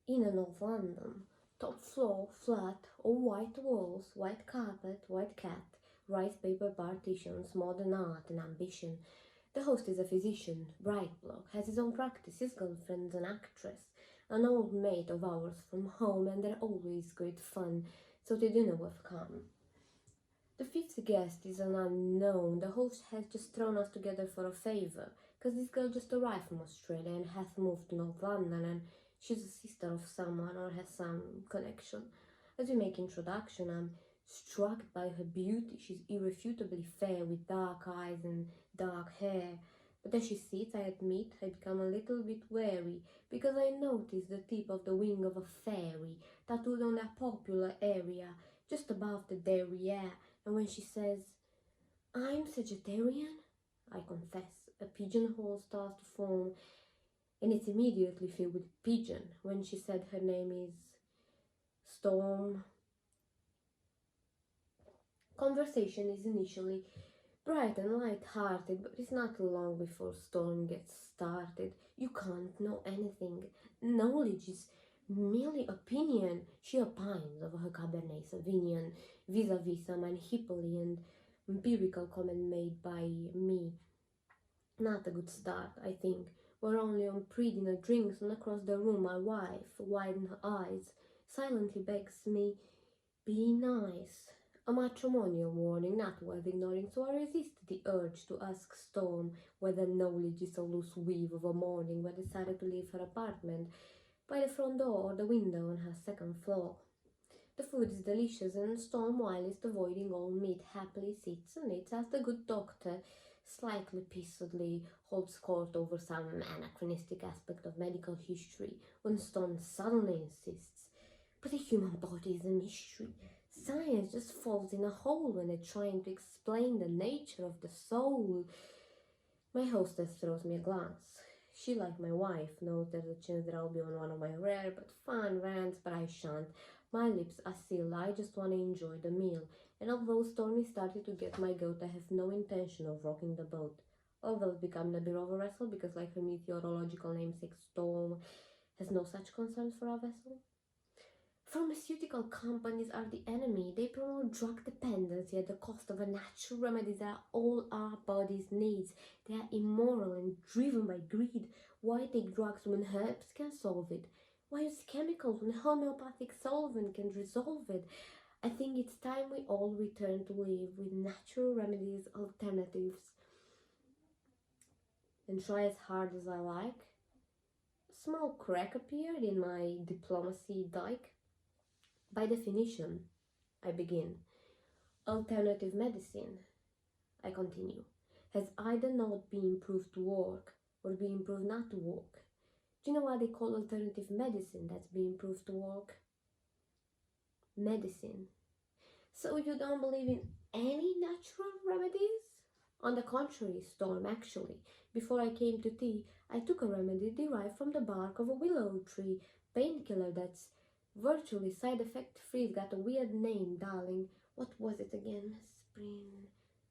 In North London, top floor, flat, all white walls, white carpet, white cat, rice paper partitions, modern art and ambition. The host is a physician, bright bloke, has his own practice, his girlfriend's an actress, an old mate of ours from home, and they're always great fun, so to dinner we've come. The fifth guest is an unknown. The host has just thrown us together for a favour, because this girl just arrived from Australia and hath moved to North London, and she's a sister of someone or has some connection. As we make introduction, I'm struck by her beauty. She's irrefutably fair with dark eyes and dark hair. But as she sits, I admit I become a little bit wary because I notice the tip of the wing of a fairy tattooed on that popular area just above the derriere. And when she says, "I'm Sagittarian," I confess, a pigeonhole starts to form, and it's immediately filled with pigeon. When she said her name is Storm, conversation is initially bright and light-hearted, but it's not long before Storm gets started. You can't know anything. Knowledge is merely opinion. She opines of her Cabernet Sauvignon vis-a-vis some unhippily and empirical comment made by me. Not a good start, I think. We're only on pre-dinner drinks, and across the room my wife, wide in her eyes, silently begs me, "Be nice." A matrimonial warning not worth ignoring, so I resist the urge to ask Storm whether knowledge is a loose weave of a morning when I decided to leave her apartment by the front door or the window on her second floor. The food is delicious, and Storm, whilst avoiding all meat, happily sits and eats as the good doctor slightly pissedly holds court over some anachronistic aspect of medical history, when Storm suddenly insists, "But the human body is a mystery. Science just falls in a hole when they're trying to explain the nature of the soul." My hostess throws me a glance. She, like my wife, knows there's a chance that I'll be on one of my rare but fun rants, but I shan't. My lips are sealed. I just want to enjoy the meal. And although Stormy started to get my goat, I have no intention of rocking the boat. Although it's becoming a bit of a wrestle because, like her meteorological namesake Storm, has no such concerns for our vessel. Pharmaceutical companies are the enemy. They promote drug dependency at the cost of a natural remedies that are all our bodies needs. They are immoral and driven by greed. Why take drugs when herbs can solve it? Why use chemicals when homeopathic solvent can resolve it? I think it's time we all return to live with natural remedies alternatives. And try as hard as I like, a small crack appeared in my diplomacy dike. By definition, I begin, alternative medicine, I continue, has either not been proved to work or been proved not to work. Do you know what they call alternative medicine that's been proved to work? Medicine. So you don't believe in any natural remedies? On the contrary, Storm, actually. Before I came to tea, I took a remedy derived from the bark of a willow tree, painkiller that's virtually side effect free. It's got a weird name, darling. What was it again?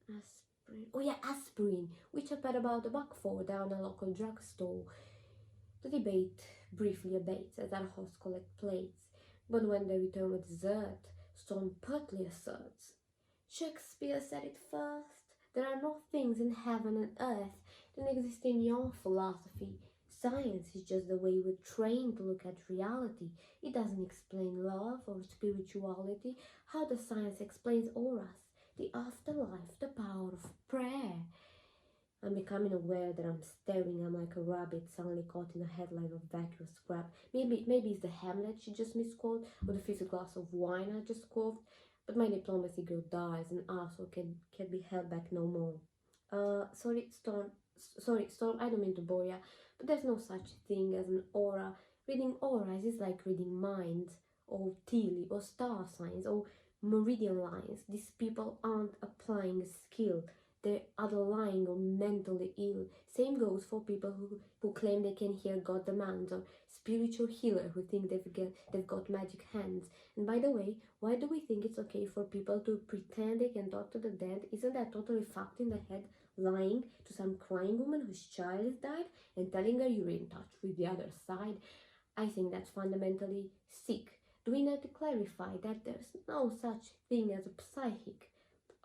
Aspirin. Oh yeah, aspirin, which I paid about $1 for down a local drugstore. The debate briefly abates as our hosts collect plates, but when they return with dessert, Storm pertly asserts, "Shakespeare said it first. There are no things in heaven and earth that exist in your philosophy. Science is just the way we're trained to look at reality. It doesn't explain love or spirituality. How does science explains auras, the afterlife, the power of prayer?" I'm becoming aware that I'm staring at like a rabbit suddenly caught in a headline of vacuous crap. Maybe it's the Hamlet she just misquoted, or the fifth glass of wine I just quoted. But my diplomacy girl dies, and also can be held back no more. Sorry, Storm, I don't mean to bore ya, but there's no such thing as an aura. Reading auras is like reading minds, or tea or star signs, or meridian lines. These people aren't applying a skill. They're underlying or mentally ill. Same goes for people who claim they can hear God demands, or spiritual healer who think they've got magic hands. And by the way, why do we think it's okay for people to pretend they can talk to the dead? Isn't that totally fucked in the head? Lying to some crying woman whose child has died and telling her you're in touch with the other side? I think that's fundamentally sick. Do we need to clarify that there's no such thing as a psychic?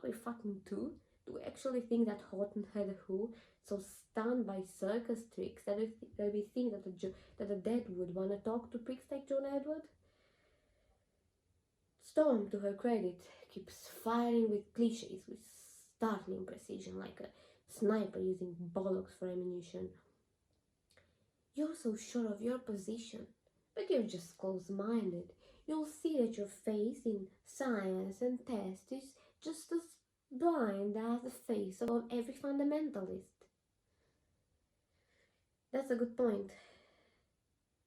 Are we fucking two? Do we actually think that Horton had a who? So stunned by circus tricks that we think that the dead would want to talk to pricks like John Edward? Storm, to her credit, keeps firing with cliches with startling precision, like a sniper using bollocks for ammunition. You're so sure of your position, but you're just close-minded. You'll see that your faith in science and tests is just as blind as the face of every fundamentalist. That's a good point.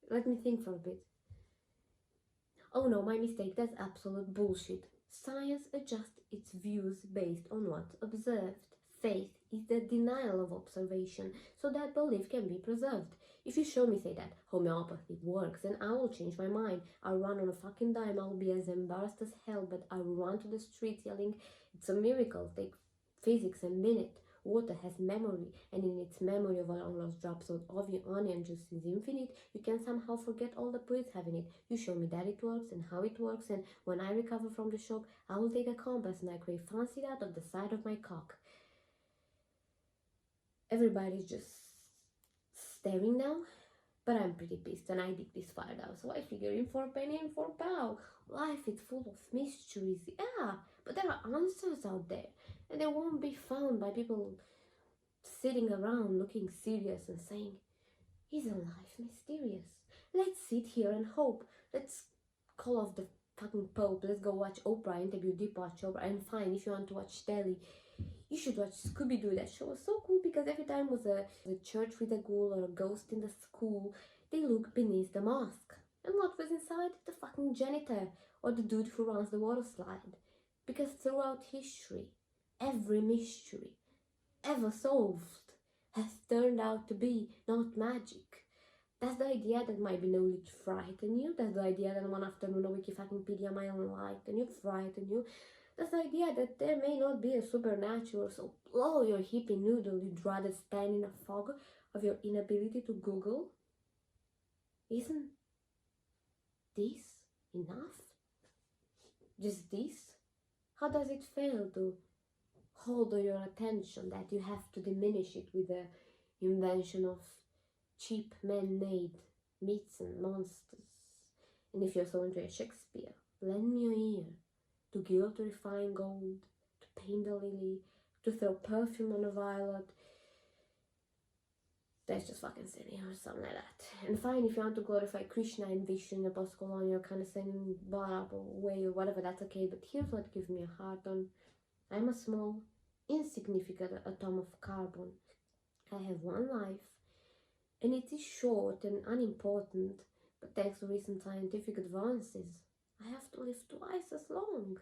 Let me think for a bit. Oh no, my mistake, that's absolute bullshit. Science adjusts its views based on what's observed. Faith is the denial of observation, so that belief can be preserved. If you show me, say, that homeopathy works, then I will change my mind. I'll run on a fucking dime, I'll be as embarrassed as hell, but I will run to the streets yelling, it's a miracle, take physics and mean it. Water has memory, and in its memory of all those drops of onion juice is infinite. You can somehow forget all the poets have in it. You show me that it works and how it works, and when I recover from the shock, I will take a compass and I crave fancy that of the side of my cock. Everybody's just staring now, but I'm pretty pissed and I dig this fire down, so I figure in for penny and for pound. Life is full of mysteries, yeah, but there are answers out there, and they won't be found by people sitting around looking serious and saying, isn't life mysterious? Let's sit here and hope. Let's call off the fucking Pope. Let's go watch Oprah interview Deepak Chopra. And fine, if you want to watch telly, you should watch Scooby-Doo. That show was so cool because every time was a church with a ghoul or a ghost in the school, they looked beneath the mask. And what was inside? The fucking janitor or the dude who runs the water slide. Because throughout history, every mystery ever solved has turned out to be not magic. That's the idea that my knowledge frighten you. That's the idea that one afternoon a wiki fucking pedia might enlighten you, frighten you. That's the idea that there may not be a supernatural, so blow your hippie noodle, you'd rather stand in a fog of your inability to Google. Isn't this enough? Just this? How does it fail to hold your attention that you have to diminish it with the invention of cheap man-made myths and monsters? And if you're so into Shakespeare, lend me your ear. To gild to refine gold, to paint the lily, to throw perfume on a violet. That's just fucking silly or something like that. And fine, if you want to glorify Krishna and Vishnu in a post-colonial kind of same way or whatever, that's okay. But here's what gives me a heart on. I'm a small, insignificant atom of carbon. I have one life, and it is short and unimportant, but thanks to recent scientific advances, I have to live twice as long.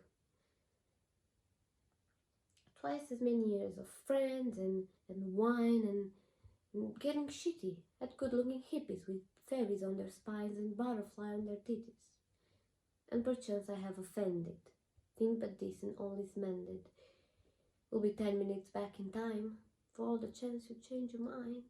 Twice as many years of friends and wine and getting shitty at good-looking hippies with fairies on their spines and butterfly on their titties. And perchance I have offended. Think but this and all is mended. We'll be 10 minutes back in time for all the chance you change your mind.